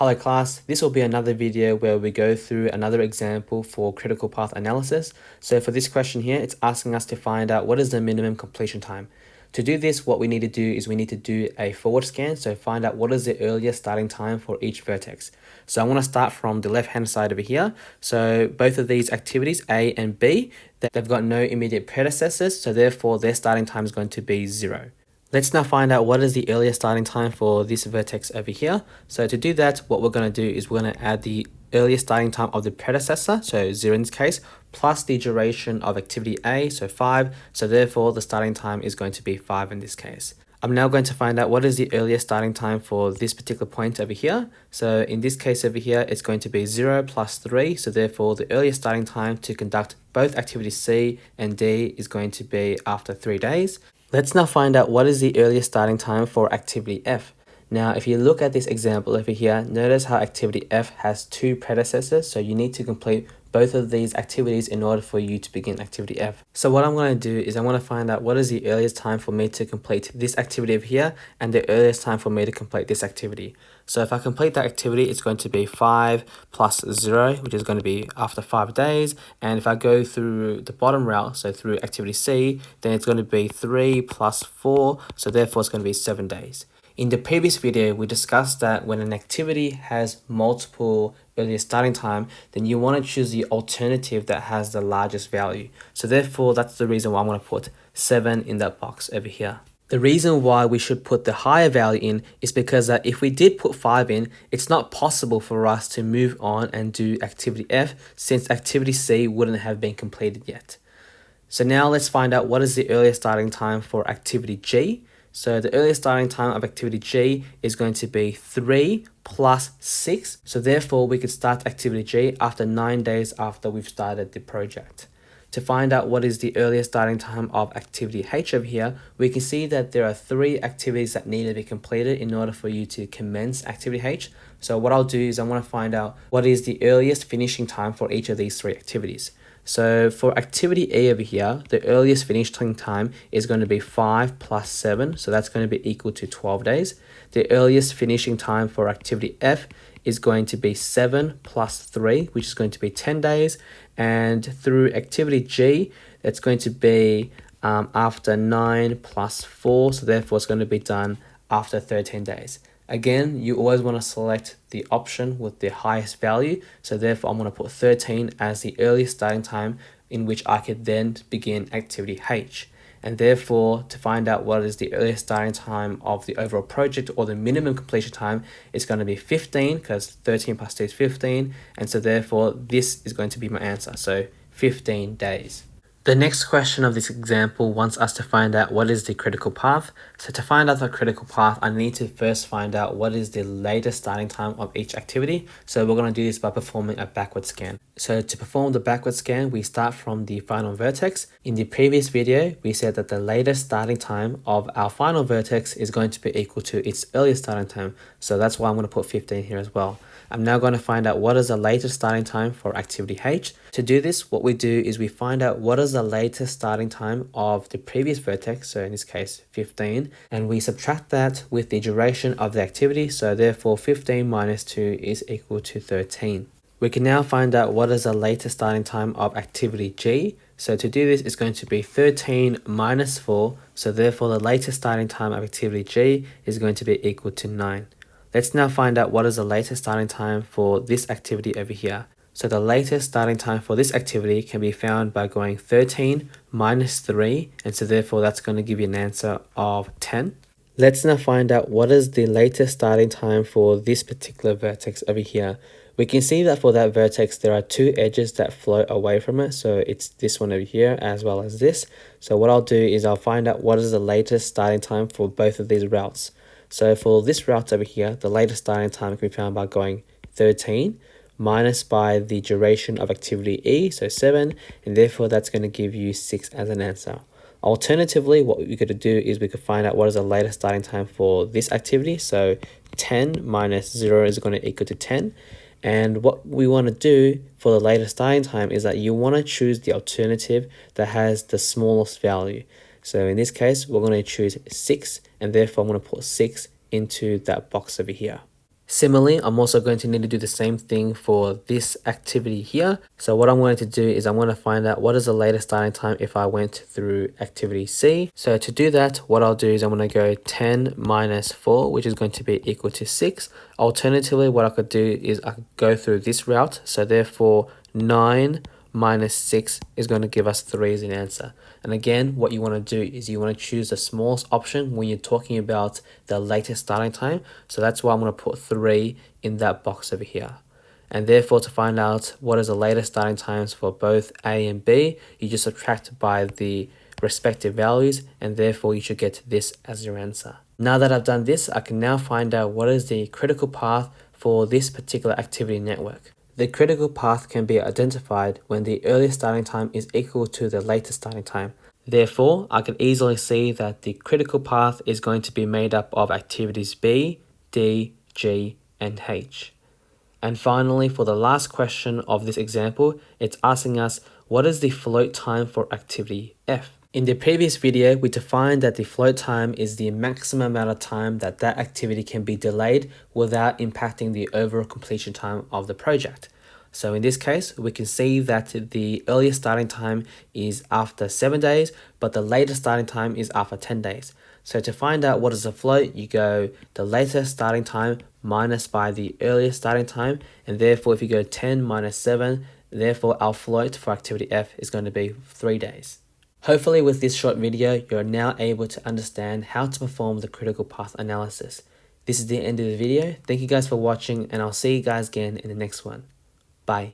Hello class, this will be another video where we go through another example for critical path analysis. So for this question here, it's asking us to find out what is the minimum completion time. To do this, what we need to do is we need to do a forward scan, so find out what is the earliest starting time for each vertex. So I want to start from the left-hand side over here. So both of these activities, A and B, they've got no immediate predecessors, so therefore their starting time is going to be 0. Let's now find out what is the earliest starting time for this vertex over here. So to do that, what we're going to do is we're going to add the earliest starting time of the predecessor, so 0 in this case, plus the duration of activity A, so 5. So therefore, the starting time is going to be 5 in this case. I'm now going to find out what is the earliest starting time for this particular point over here. So in this case over here, it's going to be 0 plus 3. So therefore, the earliest starting time to conduct both activities C and D is going to be after 3 days. Let's now find out what is the earliest starting time for activity F. Now, if you look at this example over here, notice how activity F has 2 predecessors, so you need to complete both of these activities in order for you to begin activity F. So what I'm going to do is I want to find out what is the earliest time for me to complete this activity over here and the earliest time for me to complete this activity. So if I complete that activity, it's going to be 5 plus 0, which is going to be after 5 days. And if I go through the bottom route, so through activity C, then it's going to be 3 plus 4, so therefore it's going to be 7 days. In the previous video, we discussed that when an activity has multiple earliest starting time, then you want to choose the alternative that has the largest value. So therefore, that's the reason why I'm going to put 7 in that box over here. The reason why we should put the higher value in is because that if we did put 5 in, it's not possible for us to move on and do activity F since activity C wouldn't have been completed yet. So now let's find out what is the earliest starting time for activity G. So the earliest starting time of activity G is going to be 3 plus 6. So therefore, we could start activity G after 9 days after we've started the project. To find out what is the earliest starting time of activity H over here, we can see that there are 3 activities that need to be completed in order for you to commence activity H. So what I'll do is I want to find out what is the earliest finishing time for each of these 3 activities. So for activity A over here, the earliest finishing time is going to be 5 plus 7. So that's going to be equal to 12 days. The earliest finishing time for activity F is going to be 7 plus 3, which is going to be 10 days. And through activity G, that's going to be after 9 plus 4. So therefore, it's going to be done after 13 days. Again, you always want to select the option with the highest value. So therefore, I'm going to put 13 as the earliest starting time in which I could then begin activity H. And therefore, to find out what is the earliest starting time of the overall project or the minimum completion time, it's going to be 15 because 13 plus 2 is 15. And so therefore, this is going to be my answer. So 15 days. The next question of this example wants us to find out what is the critical path. So to find out the critical path, I need to first find out what is the latest starting time of each activity. So we're going to do this by performing a backward scan. So to perform the backward scan, we start from the final vertex. In the previous video, we said that the latest starting time of our final vertex is going to be equal to its earliest starting time. So that's why I'm going to put 15 here as well. I'm now going to find out what is the latest starting time for activity H. To do this, what we do is we find out what is the latest starting time of the previous vertex, so in this case 15, and we subtract that with the duration of the activity, so therefore 15 minus 2 is equal to 13. We can now find out what is the latest starting time of activity G. So to do this, it's going to be 13 minus 4, so therefore the latest starting time of activity G is going to be equal to 9. Let's now find out what is the latest starting time for this activity over here. So the latest starting time for this activity can be found by going 13 minus 3, and so therefore that's going to give you an answer of 10. Let's now find out what is the latest starting time for this particular vertex over here. We can see that for that vertex, there are 2 edges that flow away from it. So it's this one over here as well as this. So what I'll do is I'll find out what is the latest starting time for both of these routes. So for this route over here, the latest starting time can be found by going 13 minus by the duration of activity E, so 7, and therefore that's going to give you 6 as an answer. Alternatively, what we could do is we could find out what is the latest starting time for this activity. So 10 minus 0 is going to equal to 10. And what we want to do for the latest starting time is that you want to choose the alternative that has the smallest value. So in this case, we're going to choose 6, and therefore I'm going to put 6 into that box over here. Similarly, I'm also going to need to do the same thing for this activity here. So what I'm going to do is I'm going to find out what is the latest starting time if I went through activity C. So to do that, what I'll do is I'm going to go 10 minus 4, which is going to be equal to 6. Alternatively, what I could do is I could go through this route. So therefore, 9 minus 6 is going to give us 3 as an answer. And again, what you want to do is you want to choose the smallest option when you're talking about the latest starting time. So that's why I'm going to put 3 in that box over here. And therefore, to find out what is the latest starting times for both A and B, you just subtract by the respective values, and therefore you should get this as your answer. Now that I've done this, I can now find out what is the critical path for this particular activity network. The critical path can be identified when the earliest starting time is equal to the latest starting time. Therefore, I can easily see that the critical path is going to be made up of activities B, D, G, and H. And finally, for the last question of this example, it's asking us what is the float time for activity F. In the previous video, we defined that the float time is the maximum amount of time that that activity can be delayed without impacting the overall completion time of the project. So in this case, we can see that the earliest starting time is after 7 days, but the latest starting time is after 10 days. So to find out what is the float, you go the latest starting time minus by the earliest starting time, and therefore if you go 10 minus 7, therefore our float for activity F is going to be 3 days. Hopefully with this short video, you're now able to understand how to perform the critical path analysis. This is the end of the video. Thank you guys for watching, and I'll see you guys again in the next one. Bye.